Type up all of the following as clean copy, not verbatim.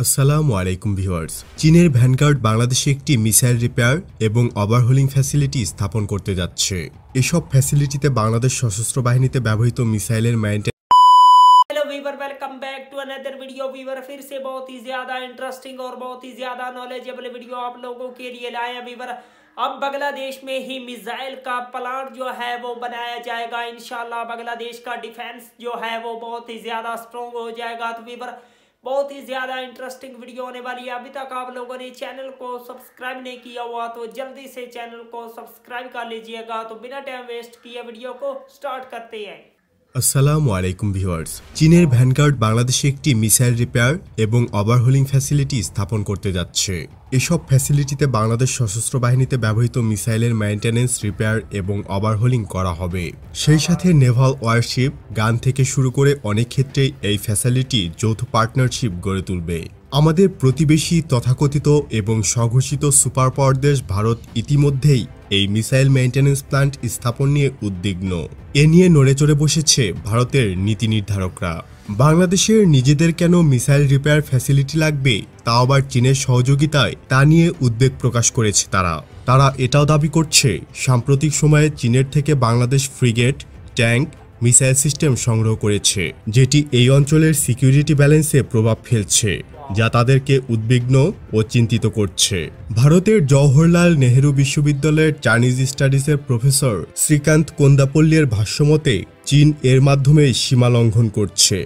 আসসালামু আলাইকুম ভিউয়ার্স। চীনের ভ্যানগার্ড বাংলাদেশে একটি মিসাইল রিপেয়ার এবং ওভারহোলিং ফ্যাসিলিটি স্থাপন করতে যাচ্ছে। এসব ফ্যাসিলিটিতে বাংলাদেশ সশস্ত্র বাহিনীতে ব্যবহৃত মিসাইলের maintenance. Hello viewer, welcome back to another video. Viewer फिर से बहुत ही ज्यादा इंटरेस्टिंग और बहुत ही ज्यादा नॉलेजेबल वीडियो आप लोगों के लिए लाए हैं वीवर। अब बांग्लादेश में ही मिसाइल का प्लांट जो है वो बनाया जाएगा। इंशाल्लाह बांग्लादेश का डिफेंस जो है वो बहुत ही ज्यादा स्ट्रॉन्ग हो जाएगा। तो वीवर बहुत ही ज्यादा इंटरेस्टिंग वीडियो होने वाली है। अभी तक आप लोगों ने चैनल को सब्सक्राइब नहीं किया हुआ तो जल्दी से चैनल को सब्सक्राइब कर लीजिएगा। तो बिना टाइम वेस्ट किए वीडियो को स्टार्ट करते हैं। আসসালামু আলাইকুম ভিউয়ার্স। চীনের ভ্যানগার্ড বাংলাদেশে একটি মিসাইল রিপেয়ার এবং ওভারহোলিং ফ্যাসিলিটি স্থাপন করতে যাচ্ছে। এসব ফ্যাসিলিটিতে বাংলাদেশ সশস্ত্র বাহিনীতে ব্যবহৃত মিসাইলের মেইনটেনেন্স, রিপেয়ার এবং ওভারহোলিং করা হবে। সেই সাথে নেভাল ওয়ারশিপ, গান থেকে শুরু করে অনেক ক্ষেত্রেই এই ফ্যাসিলিটি যৌথ পার্টনারশিপ গড়ে তুলবে। আমাদের প্রতিবেশী তথাকথিত এবং স্বঘোষিত সুপার পাওয়ার দেশ ভারত ইতিমধ্যেই এই মিসাইল মেইনটেনেন্স প্ল্যান্ট স্থাপন নিয়ে উদ্বিগ্ন। এ নিয়ে নড়েচড়ে বসেছে ভারতের নীতি নির্ধারকরা। বাংলাদেশের নিজেদের কেন মিসাইল রিপেয়ার ফ্যাসিলিটি লাগবে, তা আবার চীনের সহযোগিতায়, তা নিয়ে উদ্বেগ প্রকাশ করেছে তারা এটাও দাবি করছে সাম্প্রতিক সময়ে চীনের থেকে Bangladesh frigate, tank, missile system সংগ্রহ করেছে, যেটি এই অঞ্চলের সিকিউরিটি ব্যালেন্সে প্রভাব ফেলছে, যা তাদেরকে উদ্বিগ্ন ও চিন্তিত করছে। ভারতের জওহরলাল নেহেরু বিশ্ববিদ্যালয়ের চাইনিজ স্টাডিজের প্রফেসর শ্রীকান্ত কোন্দাপল্লীর ভাষ্যমতে চীন এর মাধ্যমে সীমা লঙ্ঘন করছে।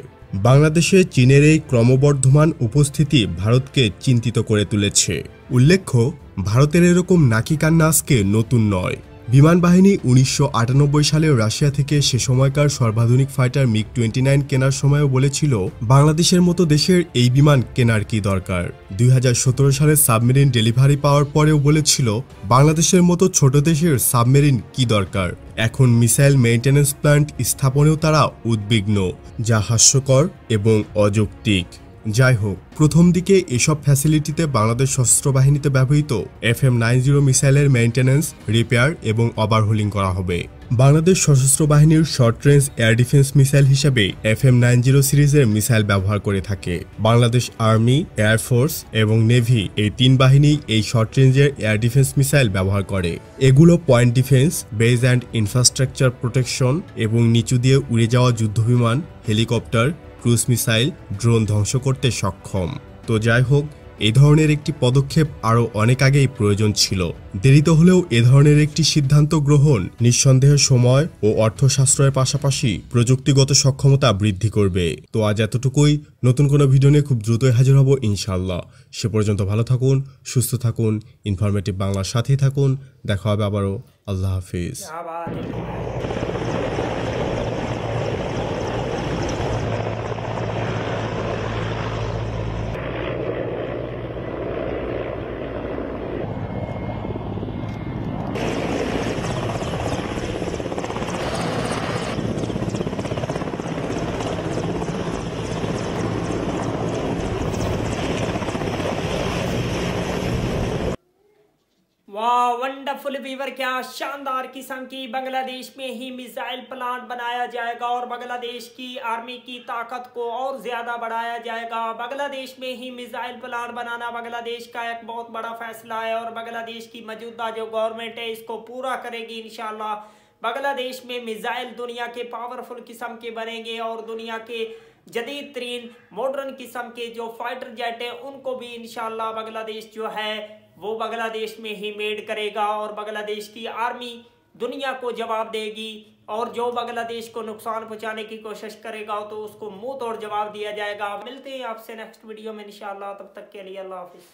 বাংলাদেশে চীনের এই ক্রমবর্ধমান উপস্থিতি ভারতকে চিন্তিত করে তুলেছে। উল্লেখ্য, ভারতের এরকম নাকি কান্না আজকে নতুন নয়। বিমান বাহিনী 1998 সালে রাশিয়া থেকে সে সময়কার সর্বাধুনিক ফাইটার মিগ-29 কেনার সময়ও বলেছিল বাংলাদেশের মতো দেশের এই বিমান কেনার কি দরকার। 2017 সালে সাবমেরিন ডেলিভারি পাওয়ার পরেও বলেছিল বাংলাদেশের মতো ছোট দেশের সাবমেরিন কি দরকার। এখন মিসাইল মেইনটেনেন্স প্ল্যান্ট স্থাপনেও তারা উদ্বিগ্ন, যা হাস্যকর এবং অযৌক্তিক। যাই হোক, প্রথম দিকে এসব ফ্যাসিলিটিতে বাংলাদেশ সশস্ত্র বাহিনীতে ব্যবহৃত FM-90 মিসাইলের মেইনটেনেন্স, রিপেয়ার এবং ওভারহোলিং করা হবে। বাংলাদেশ সশস্ত্র বাহিনীর short range air defence missile হিসেবে FM-90 সিরিজের মিসাইল ব্যবহার করে থাকে। বাংলাদেশ আর্মি, এয়ারফোর্স এবং নেভি এই তিন বাহিনী এই শর্ট রেঞ্জের এয়ার ডিফেন্স মিসাইল ব্যবহার করে। এগুলো point defence, beige and infrastructure protection এবং নিচু দিয়ে উড়ে যাওয়া যুদ্ধবিমান, হেলিকপ্টার, ক্রুজ মিসাইল, ড্রোন ধ্বংস করতে সক্ষম। তো যাই হোক, এই ধরনের একটি পদক্ষেপ আরও অনেক আগেই প্রয়োজন ছিল। দেরিতে হলেও এ ধরনের একটি সিদ্ধান্ত গ্রহণ নিঃসন্দেহে সময় ও অর্থ সাশ্রয়ের পাশাপাশি প্রযুক্তিগত সক্ষমতা বৃদ্ধি করবে। তো আজ এতটুকুই। নতুন কোনো ভিডিও নিয়ে খুব দ্রুতই হাজির হব ইনশাআল্লাহ। সে পর্যন্ত ভালো থাকুন, সুস্থ থাকুন, ইনফরমেটিভ বাংলার সাথেই থাকুন। দেখা হবে আবারও। আল্লাহ হাফিজ। वाह, वंडरफुल वीवर, क्या शानदार किस्म की बांग्लादेश में ही मिसाइल प्लांट बनाया जाएगा और बांग्लादेश की आर्मी की ताकत को और ज्यादा बढ़ाया जाएगा। बांग्लादेश में ही मिसाइल प्लांट बनाना बांग्लादेश का एक बहुत बड़ा फैसला है और बांग्लादेश की मौजूदा जो गवर्नमेंट है इसको पूरा करेगी इंशाल्लाह। बांग्लादेश में मिसाइल दुनिया के पावरफुल किस्म के बनेंगे और दुनिया के जदीद तरीन मॉडर्न किस्म के जो फाइटर जेट है उनको भी इंशाल्लाह बांग्लादेश जो है वो बांग्लादेश में ही मेड करेगा और बांग्लादेश की आर्मी दुनिया को जवाब देगी और जो बांग्लादेश को नुकसान पहुंचाने की कोशिश करेगा तो उसको मुंह तोड़ जवाब दिया जाएगा। मिलते हैं आपसे नेक्स्ट वीडियो में इंशाल्लाह, तब तक के लिए अल्लाह हाफिज।